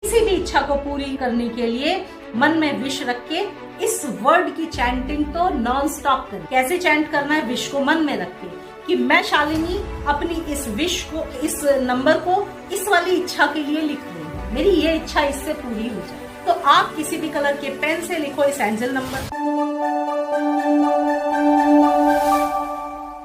किसी भी इच्छा को पूरी करने के लिए मन में विश रख के इस वर्ड की चैंटिंग तो नॉन स्टॉप करें। कैसे चैंट करना है? विश को मन में रख के कि मैं शालिनी अपनी इस विश को, इस नंबर को इस वाली इच्छा के लिए लिख रही हूँ, मेरी ये इच्छा इससे पूरी हो जाए। तो आप किसी भी कलर के पेन से लिखो इस एंजल नंबर।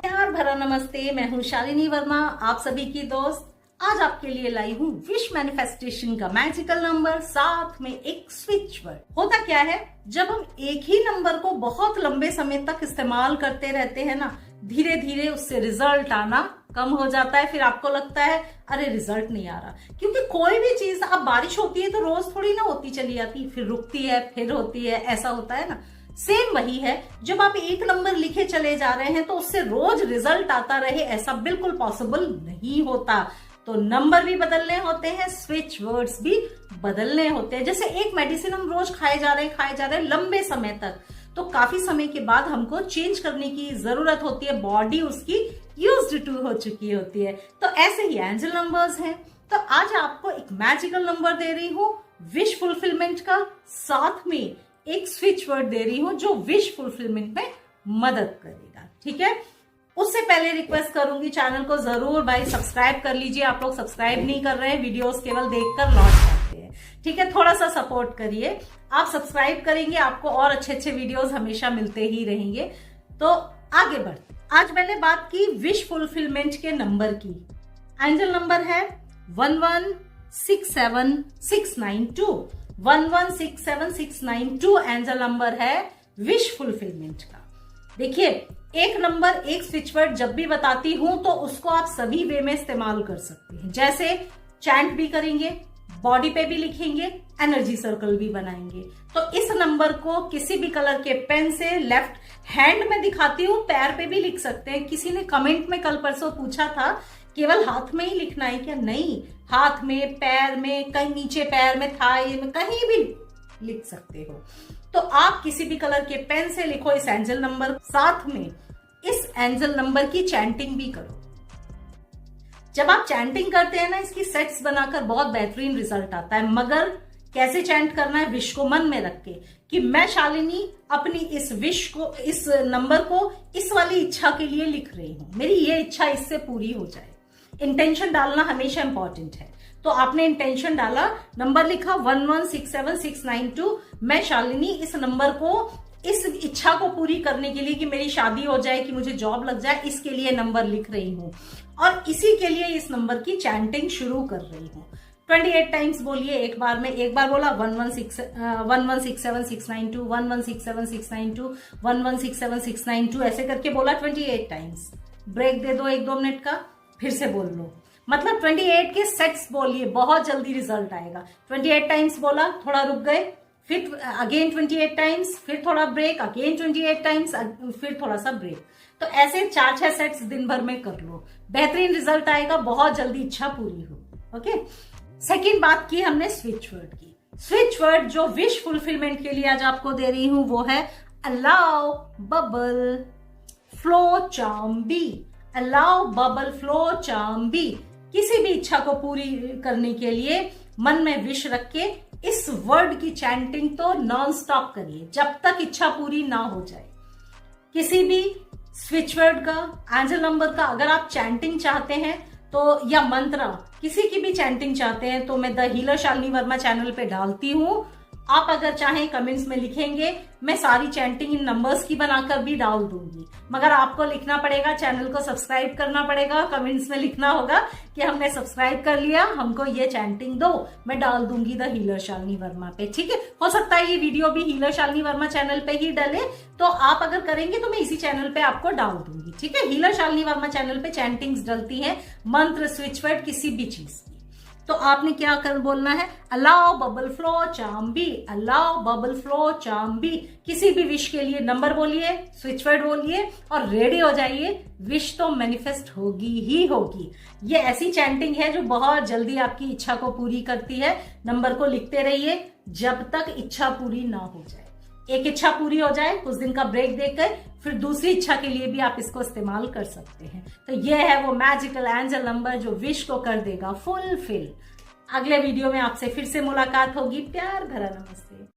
प्यार भरा नमस्ते, मैं हूँ शालिनी वर्मा, आप सभी की दोस्त। आज आपके लिए लाई हूँ विश मैनिफेस्टेशन का मैजिकल नंबर, साथ में एक स्विच वर्ड। होता क्या है, जब हम एक ही नंबर को बहुत लंबे समय तक इस्तेमाल करते रहते हैं ना, धीरे धीरे उससे रिजल्ट आना कम हो जाता है। फिर आपको लगता है अरे रिजल्ट नहीं आ रहा, क्योंकि कोई भी चीज, अब बारिश होती है तो रोज थोड़ी ना होती चली जाती, फिर रुकती है, फिर होती है, ऐसा होता है ना। सेम वही है, जब आप एक नंबर लिखे चले जा रहे हैं तो उससे रोज रिजल्ट आता रहे, ऐसा बिल्कुल पॉसिबल नहीं होता। तो नंबर भी बदलने होते हैं, स्विच वर्ड्स भी बदलने होते हैं। जैसे एक मेडिसिन हम रोज खाए जा रहे हैं लंबे समय तक, तो काफी समय के बाद हमको चेंज करने की जरूरत होती है, बॉडी उसकी यूज्ड टू हो चुकी होती है। तो ऐसे ही एंजल नंबर्स हैं। तो आज आपको एक मैजिकल नंबर दे रही हूँ विश फुलफिलमेंट का, साथ में एक स्विच वर्ड दे रही हूँ जो विश फुलफिलमेंट में मदद करेगा। ठीक है, उससे पहले रिक्वेस्ट करूंगी चैनल को जरूर भाई सब्सक्राइब कर लीजिए। आप लोग सब्सक्राइब नहीं कर रहे हैं, वीडियोस केवल देखकर लौट जाते हैं। ठीक है, थोड़ा सा सपोर्ट करिए। आप सब्सक्राइब करेंगे, आपको और अच्छे अच्छे वीडियोस हमेशा मिलते ही रहेंगे। तो आगे बढ़ते। आज मैंने बात की विश फुलफिलमेंट के नंबर की। एंजल नंबर है 1167692। 1167692 एंजल नंबर है विश फुलफिलमेंट का। देखिए, एक नंबर, एक स्विच वर्ड जब भी बताती हूं तो उसको आप सभी वे में इस्तेमाल कर सकते हैं। जैसे चैंट भी करेंगे, बॉडी पे भी लिखेंगे, एनर्जी सर्कल भी बनाएंगे। तो इस नंबर को किसी भी कलर के पेन से, लेफ्ट हैंड में दिखाती हूँ, पैर पे भी लिख सकते हैं। किसी ने कमेंट में कल परसों पूछा था केवल हाथ में ही लिखना है क्या? नहीं, हाथ में, पैर में, कहीं नीचे पैर में, थाई में, कहीं भी लिख सकते हो। तो आप किसी भी कलर के पेन से लिखो इस एंजल नंबर, साथ में इस एंजल नंबर की चैंटिंग भी करो। जब आप चैंटिंग करते हैं ना, इसकी सेट्स बनाकर बहुत बेहतरीन रिजल्ट आता है। मगर कैसे चैंट करना है? विश को मन में रख के कि मैं शालिनी अपनी इस विश को, इस नंबर को इस वाली इच्छा के लिए लिख रही हूं, मेरी ये इच्छा इससे पूरी हो जाए। इंटेंशन डालना हमेशा इंपॉर्टेंट है। तो आपने इंटेंशन डाला, नंबर लिखा 1167692। मैं शालिनी इस नंबर को, इस इच्छा को पूरी करने के लिए कि मेरी शादी हो जाए, कि मुझे जॉब लग जाए, इसके लिए नंबर लिख रही हूं और इसी के लिए इस नंबर की चैंटिंग शुरू कर रही हूं। 28 टाइम्स बोलिए एक बार में। एक बार बोला 1167692, 1167692, 1167692, ऐसे करके बोला 28 टाइम्स। ब्रेक दे दो 1-2 मिनट का, फिर से बोल लो। मतलब 28 के सेट्स बोलिए, बहुत जल्दी रिजल्ट आएगा। 28 टाइम्स बोला, थोड़ा रुक गए, फिर अगेन 28 टाइम्स, फिर थोड़ा ब्रेक, अगेन 28 टाइम्स, फिर थोड़ा सा ब्रेक। तो ऐसे 4-6 सेट्स दिन भर में कर लो, बेहतरीन रिजल्ट आएगा, बहुत जल्दी इच्छा पूरी हो। ओके, सेकेंड बात की हमने स्विच वर्ड की। स्विच वर्ड जो विश फुलफिलमेंट के लिए आज आपको दे रही हूं वो है allow bubble flow charm be. Allow bubble flow charm be. किसी भी इच्छा को पूरी करने के लिए मन में विश रख के इस वर्ड की चैंटिंग तो नॉन स्टॉप करिए जब तक इच्छा पूरी ना हो जाए। किसी भी स्विच वर्ड का, एंजल नंबर का अगर आप चैंटिंग चाहते हैं तो, या मंत्र, किसी की भी चैंटिंग चाहते हैं तो मैं the healer Shalini Verma channel पे डालती हूँ। आप अगर चाहें कमेंट्स में लिखेंगे, मैं सारी चैंटिंग इन नंबर्स की बनाकर भी डाल दूंगी। मगर आपको लिखना पड़ेगा, चैनल को सब्सक्राइब करना पड़ेगा, कमेंट्स में लिखना होगा कि हमने सब्सक्राइब कर लिया, हमको ये चैंटिंग दो, मैं डाल दूंगी द हीलर शालिनी वर्मा पे। ठीक है, हो सकता है ये वीडियो भी हीलर शालिनी वर्मा चैनल पे ही डले, तो आप अगर करेंगे तो मैं इसी चैनल पे आपको डाल दूंगी। ठीक है, हीलर शालिनी वर्मा चैनल पे चैंटिंग्स डलती है, मंत्र, स्विच वर्ड, किसी भी चीज की। तो आपने क्या कर बोलना है? Allow bubble flow charm be, allow bubble flow charm be. किसी भी विश के लिए नंबर बोलिए, स्विच वर्ड बोलिए और रेडी हो जाइए, विश तो मैनिफेस्ट होगी ही होगी। ये ऐसी चैंटिंग है जो बहुत जल्दी आपकी इच्छा को पूरी करती है। नंबर को लिखते रहिए जब तक इच्छा पूरी ना हो जाए। एक इच्छा पूरी हो जाए, कुछ दिन का ब्रेक देकर फिर दूसरी इच्छा के लिए भी आप इसको इस्तेमाल कर सकते हैं। तो ये है वो मैजिकल एंजल नंबर जो विश को कर देगा फुलफिल। अगले वीडियो में आपसे फिर से मुलाकात होगी। प्यार भरा नमस्ते।